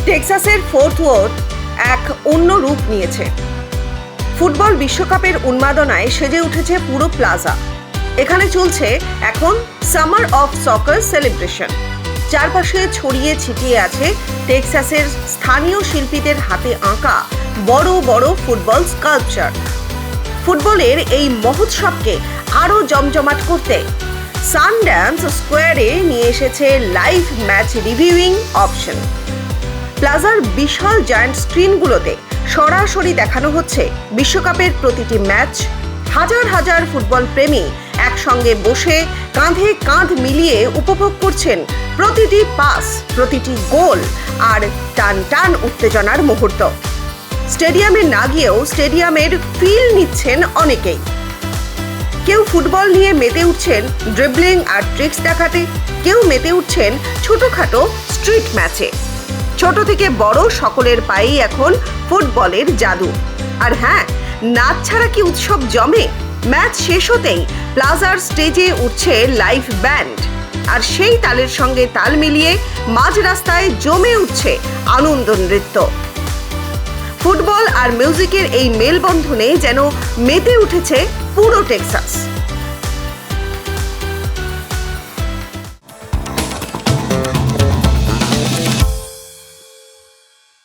টেক্সাসের fourth worth এক অন্য রূপ নিয়েছে। ফুটবল বিশ্বকাপের উন্মাদনায় সেজে উঠেছে পুরো প্লাজা। এখানে চলছে এখন সামার অফ সকার সেলিব্রেশন। চারপাশে ছড়িয়ে ছিটিয়ে আছে টেক্সাসের স্থানীয় শিল্পীদের হাতে আঁকা বড় বড় ফুটবল স্কাল্পচার। ফুটবলের এই মহোৎসবকে আরও জমজমাট করতে সানড্যান্স স্কোয়ারে নিয়ে এসেছে লাইভ ম্যাচ রিভিউইং অপশন। প্লাজার বিশাল জায়ান্ট স্ক্রিনগুলোতে সরাসরি দেখানো হচ্ছে বিশ্বকাপের প্রতিটি ম্যাচ। হাজার হাজার ফুটবল প্রেমী একসঙ্গে বসে কাঁধে কাঁধ মিলিয়ে উপভোগ করছেন প্রতিটি পাস, প্রতিটি গোল আর টান টান উত্তেজনার মুহূর্ত। স্টেডিয়ামে না গিয়েও স্টেডিয়ামের ফিল নিচ্ছেন অনেকেই। কেউ ফুটবল নিয়ে মেতে উঠছেন ড্রিবলিং আর ট্রিক্স দেখাতে, কেউ মেতে উঠছেন ছোটখাটো স্ট্রিট ম্যাচে। ছোট থেকে বড় সকলের পায়েই এখন ফুটবলের জাদু। আর হ্যাঁ, নাচ ছাড়া কি উৎসব জমে? ম্যাচ শেষ হতেই প্লাজার স্টেজে উঠছে লাইভ ব্যান্ড, আর সেই তালের সঙ্গে তাল মিলিয়ে মাঝ রাস্তায় জমে উঠছে আনন্দ নৃত্য। ফুটবল আর মিউজিকের এই মেলবন্ধনে যেন মেতে উঠেছে পুরো টেক্সাস।